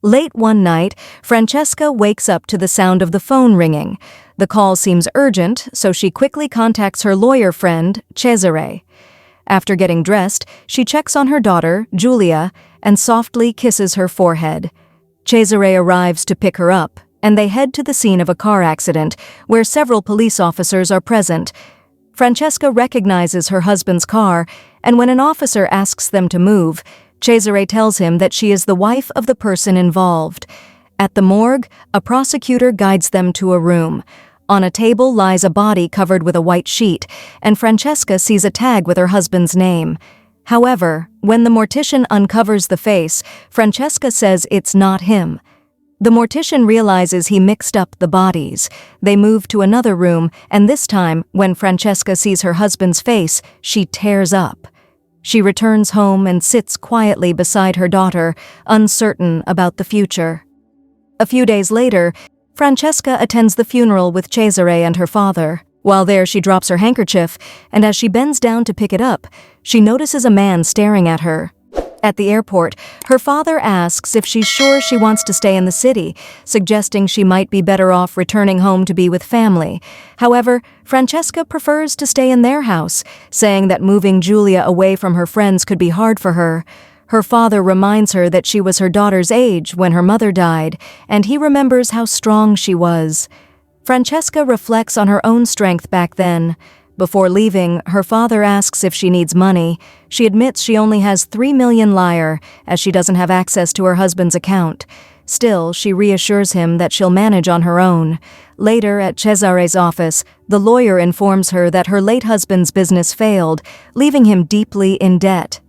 Late one night, Francesca wakes up to the sound of the phone ringing. The call seems urgent, so she quickly contacts her lawyer friend, Cesare. After getting dressed, she checks on her daughter, Giulia, and softly kisses her forehead. Cesare arrives to pick her up, and they head to the scene of a car accident, where several police officers are present. Francesca recognizes her husband's car, and when an officer asks them to move, Cesare tells him that she is the wife of the person involved. At the morgue, a prosecutor guides them to a room. On a table lies a body covered with a white sheet, and Francesca sees a tag with her husband's name. However, when the mortician uncovers the face, Francesca says it's not him. The mortician realizes he mixed up the bodies. They move to another room, and this time, when Francesca sees her husband's face, she tears up. She returns home and sits quietly beside her daughter, uncertain about the future. A few days later, Francesca attends the funeral with Cesare and her father. While there, she drops her handkerchief, and as she bends down to pick it up, she notices a man staring at her. At the airport, her father asks if she's sure she wants to stay in the city, suggesting she might be better off returning home to be with family. However, Francesca prefers to stay in their house, saying that moving Giulia away from her friends could be hard for her. Her father reminds her that she was her daughter's age when her mother died, and he remembers how strong she was. Francesca reflects on her own strength back then. Before leaving, her father asks if she needs money. She admits she only has 3 million lire, as she doesn't have access to her husband's account. Still, she reassures him that she'll manage on her own. Later, at Cesare's office, the lawyer informs her that her late husband's business failed, leaving him deeply in debt.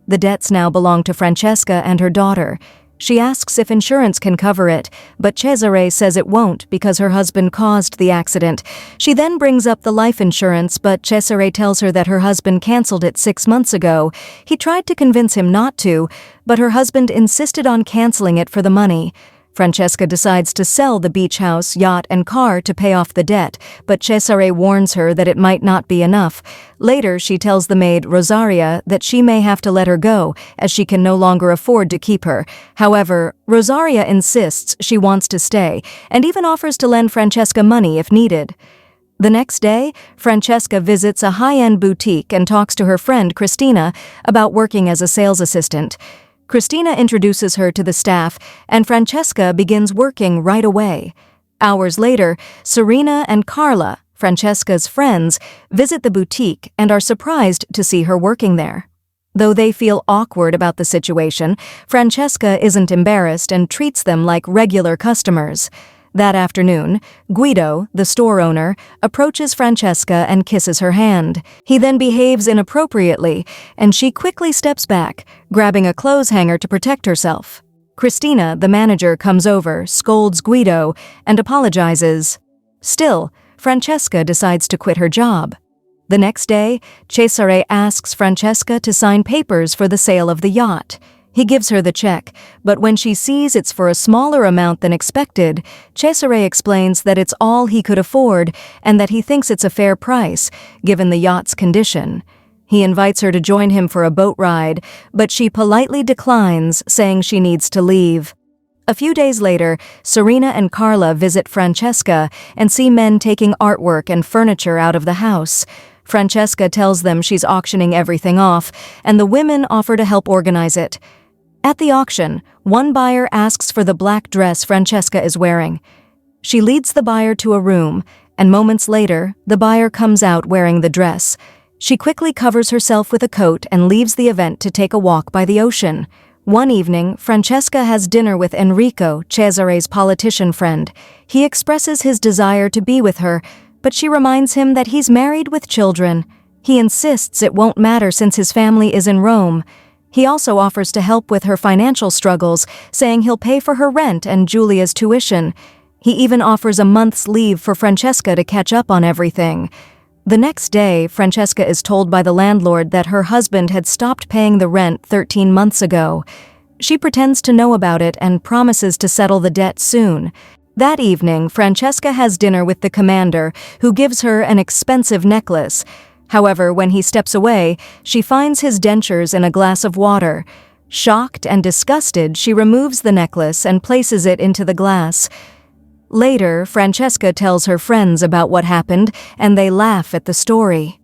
The debts now belong to Francesca and her daughter. She asks if insurance can cover it, but Cesare says it won't because her husband caused the accident. She then brings up the life insurance, but Cesare tells her that her husband canceled it 6 months ago. He tried to convince him not to, but her husband insisted on canceling it for the money. Francesca decides to sell the beach house, yacht, and car to pay off the debt, but Cesare warns her that it might not be enough. Later, she tells the maid, Rosaria, that she may have to let her go, as she can no longer afford to keep her. However, Rosaria insists she wants to stay, and even offers to lend Francesca money if needed. The next day, Francesca visits a high-end boutique and talks to her friend, Christina, about working as a sales assistant. Christina introduces her to the staff, and Francesca begins working right away. Hours later, Serena and Carla, Francesca's friends, visit the boutique and are surprised to see her working there. Though they feel awkward about the situation, Francesca isn't embarrassed and treats them like regular customers. That afternoon, Guido, the store owner, approaches Francesca and kisses her hand. He then behaves inappropriately, and she quickly steps back, grabbing a clothes hanger to protect herself. Christina, the manager, comes over, scolds Guido, and apologizes. Still, Francesca decides to quit her job. The next day, Cesare asks Francesca to sign papers for the sale of the yacht. He gives her the check, but when she sees it's for a smaller amount than expected, Cesare explains that it's all he could afford and that he thinks it's a fair price, given the yacht's condition. He invites her to join him for a boat ride, but she politely declines, saying she needs to leave. A few days later, Serena and Carla visit Francesca and see men taking artwork and furniture out of the house. Francesca tells them she's auctioning everything off, and the women offer to help organize it. At the auction, one buyer asks for the black dress Francesca is wearing. She leads the buyer to a room, and moments later, the buyer comes out wearing the dress. She quickly covers herself with a coat and leaves the event to take a walk by the ocean. One evening, Francesca has dinner with Enrico, Cesare's politician friend. He expresses his desire to be with her, but she reminds him that he's married with children. He insists it won't matter since his family is in Rome. He also offers to help with her financial struggles, saying he'll pay for her rent and Giulia's tuition. He even offers a month's leave for Francesca to catch up on everything. The next day, Francesca is told by the landlord that her husband had stopped paying the rent 13 months ago. She pretends to know about it and promises to settle the debt soon. That evening, Francesca has dinner with the commander, who gives her an expensive necklace. However, when he steps away, she finds his dentures in a glass of water. Shocked and disgusted, she removes the necklace and places it into the glass. Later, Francesca tells her friends about what happened, and they laugh at the story.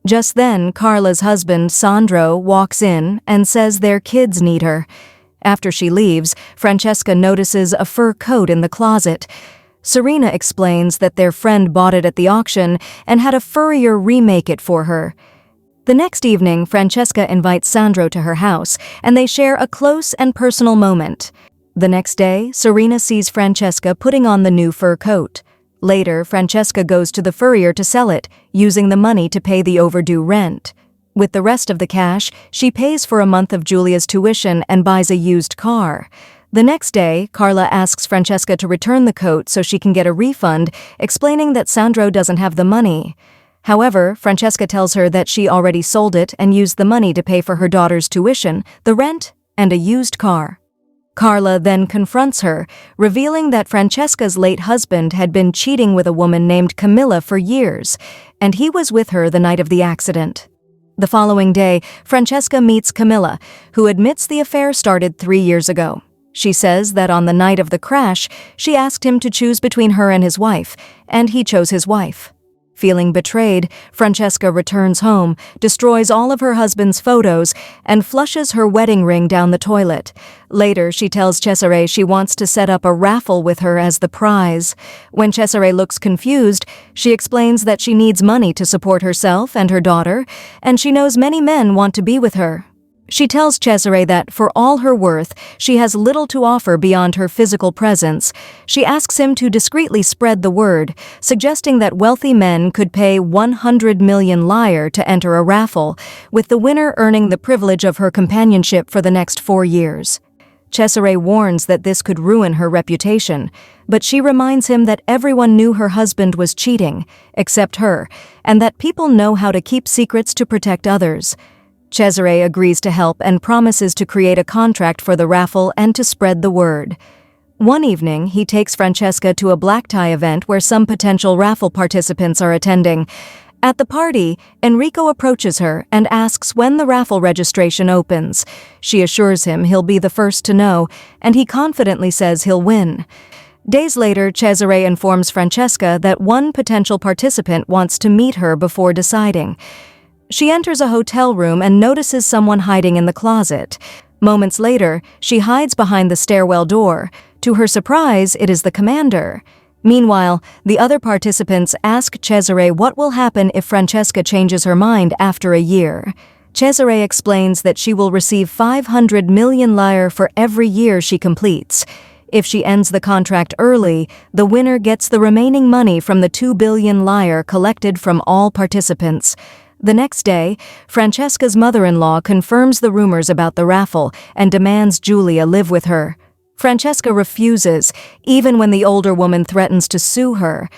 Just then, Carla's husband, Sandro, walks in and says their kids need her. After she leaves, Francesca notices a fur coat in the closet. Serena explains that their friend bought it at the auction and had a furrier remake it for her. The next evening, Francesca invites Sandro to her house, and they share a close and personal moment. The next day, Serena sees Francesca putting on the new fur coat. Later, Francesca goes to the furrier to sell it, using the money to pay the overdue rent. With the rest of the cash, she pays for a month of Giulia's tuition and buys a used car. The next day, Carla asks Francesca to return the coat so she can get a refund, explaining that Sandro doesn't have the money. However, Francesca tells her that she already sold it and used the money to pay for her daughter's tuition, the rent, and a used car. Carla then confronts her, revealing that Francesca's late husband had been cheating with a woman named Camilla for years, and he was with her the night of the accident. The following day, Francesca meets Camilla, who admits the affair started 3 years ago. She says that on the night of the crash, she asked him to choose between her and his wife, and he chose his wife. Feeling betrayed, Francesca returns home, destroys all of her husband's photos, and flushes her wedding ring down the toilet. Later, she tells Cesare she wants to set up a raffle with her as the prize. When Cesare looks confused, she explains that she needs money to support herself and her daughter, and she knows many men want to be with her. She tells Cesare that, for all her worth, she has little to offer beyond her physical presence. She asks him to discreetly spread the word, suggesting that wealthy men could pay 100 million lire to enter a raffle, with the winner earning the privilege of her companionship for the next 4 years. Cesare warns that this could ruin her reputation, but she reminds him that everyone knew her husband was cheating, except her, and that people know how to keep secrets to protect others. Cesare agrees to help and promises to create a contract for the raffle and to spread the word. One evening, he takes Francesca to a black tie event where some potential raffle participants are attending. At the party, Enrico approaches her and asks when the raffle registration opens. She assures him he'll be the first to know, and he confidently says he'll win. Days later, Cesare informs Francesca that one potential participant wants to meet her before deciding. She enters a hotel room and notices someone hiding in the closet. Moments later, she hides behind the stairwell door. To her surprise, it is the commander. Meanwhile, the other participants ask Cesare what will happen if Francesca changes her mind after a year. Cesare explains that she will receive 500 million lire for every year she completes. If she ends the contract early, the winner gets the remaining money from the 2 billion lire collected from all participants. The next day, Francesca's mother-in-law confirms the rumors about the raffle and demands Giulia live with her. Francesca refuses, even when the older woman threatens to sue her.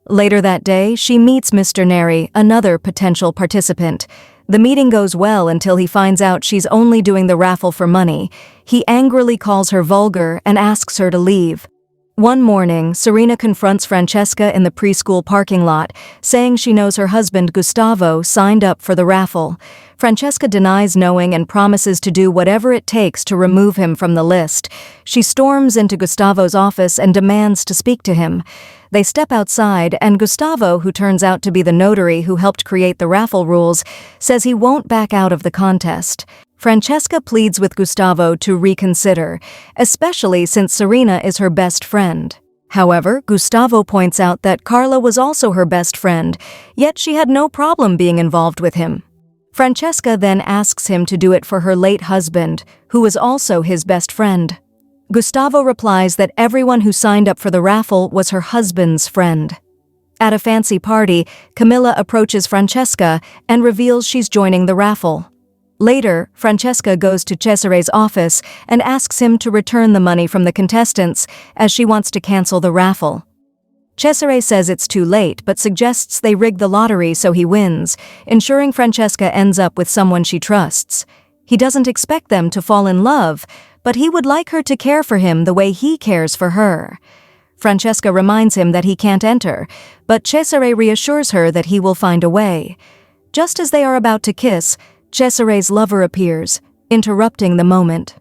Later that day, she meets Mr. Neri, another potential participant. The meeting goes well until he finds out she's only doing the raffle for money. He angrily calls her vulgar and asks her to leave. One morning, Serena confronts Francesca in the preschool parking lot, saying she knows her husband Gustavo signed up for the raffle. Francesca denies knowing and promises to do whatever it takes to remove him from the list. She storms into Gustavo's office and demands to speak to him. They step outside, and Gustavo, who turns out to be the notary who helped create the raffle rules, says he won't back out of the contest. Francesca pleads with Gustavo to reconsider, especially since Serena is her best friend. However, Gustavo points out that Carla was also her best friend, yet she had no problem being involved with him. Francesca then asks him to do it for her late husband, who was also his best friend. Gustavo replies that everyone who signed up for the raffle was her husband's friend. At a fancy party, Camilla approaches Francesca and reveals she's joining the raffle. Later, Francesca goes to Cesare's office and asks him to return the money from the contestants, as she wants to cancel the raffle. Cesare says it's too late, but suggests they rig the lottery so he wins, ensuring Francesca ends up with someone she trusts. He doesn't expect them to fall in love, but he would like her to care for him the way he cares for her. Francesca reminds him that he can't enter, but Cesare reassures her that he will find a way. Just as they are about to kiss, Cesare's lover appears. interrupting the moment.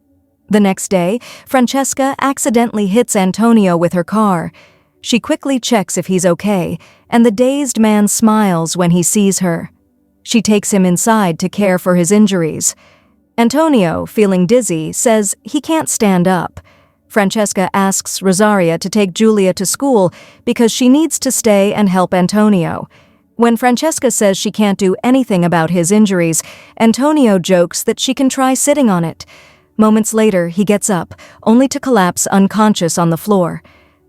The next day, Francesca accidentally hits Antonio with her car. She quickly checks if he's okay, and the dazed man smiles when he sees her. She takes him inside to care for his injuries. Antonio, feeling dizzy, says he can't stand up. Francesca asks Rosaria to take Giulia to school because she needs to stay and help Antonio. When Francesca says she can't do anything about his injuries, Antonio jokes that she can try sitting on it. Moments later, he gets up, only to collapse unconscious on the floor.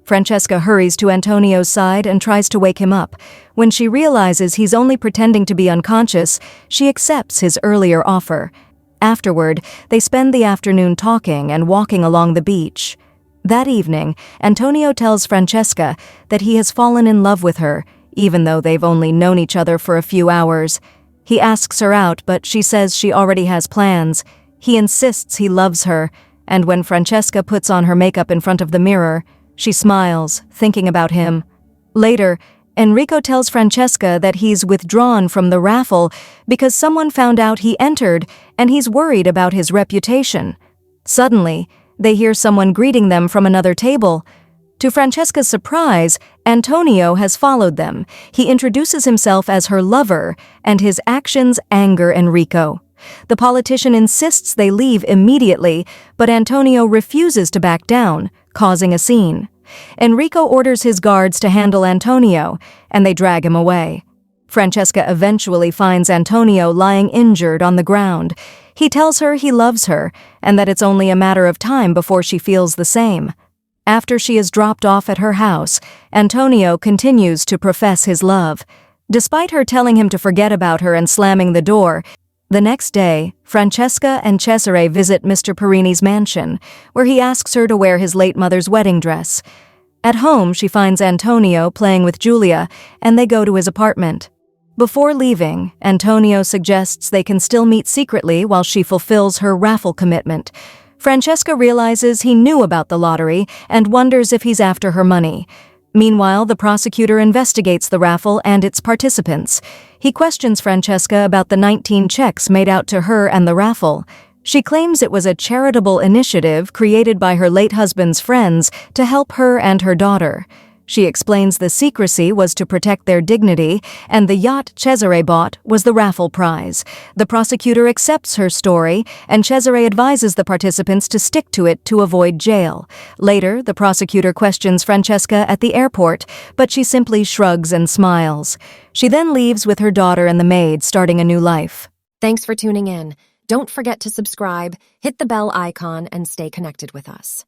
Francesca hurries to Antonio's side and tries to wake him up. When she realizes he's only pretending to be unconscious, she accepts his earlier offer. Afterward, they spend the afternoon talking and walking along the beach. That evening, Antonio tells Francesca that he has fallen in love with her, even though they've only known each other for a few hours. He asks her out, but she says she already has plans. He insists he loves her, and when Francesca puts on her makeup in front of the mirror, she smiles, thinking about him. Later, Enrico tells Francesca that he's withdrawn from the raffle because someone found out he entered and he's worried about his reputation. Suddenly, they hear someone greeting them from another table. To Francesca's surprise, Antonio has followed them. He introduces himself as her lover, and his actions anger Enrico. The politician insists they leave immediately, but Antonio refuses to back down, causing a scene. Enrico orders his guards to handle Antonio, and they drag him away. Francesca eventually finds Antonio lying injured on the ground. He tells her he loves her, and that it's only a matter of time before she feels the same. After she is dropped off at her house, Antonio continues to profess his love. Despite her telling him to forget about her and slamming the door, the next day, Francesca and Cesare visit Mr. Perini's mansion, where he asks her to wear his late mother's wedding dress. At home, she finds Antonio playing with Giulia, and they go to his apartment. Before leaving, Antonio suggests they can still meet secretly while she fulfills her raffle commitment. Francesca realizes he knew about the lottery and wonders if he's after her money. Meanwhile, the prosecutor investigates the raffle and its participants. He questions Francesca about the 19 checks made out to her and the raffle. She claims it was a charitable initiative created by her late husband's friends to help her and her daughter. She explains the secrecy was to protect their dignity, and the yacht Cesare bought was the raffle prize. The prosecutor accepts her story, and Cesare advises the participants to stick to it to avoid jail. Later, the prosecutor questions Francesca at the airport, but she simply shrugs and smiles. She then leaves with her daughter and the maid, starting a new life. Thanks for tuning in. Don't forget to subscribe, hit the bell icon, and stay connected with us.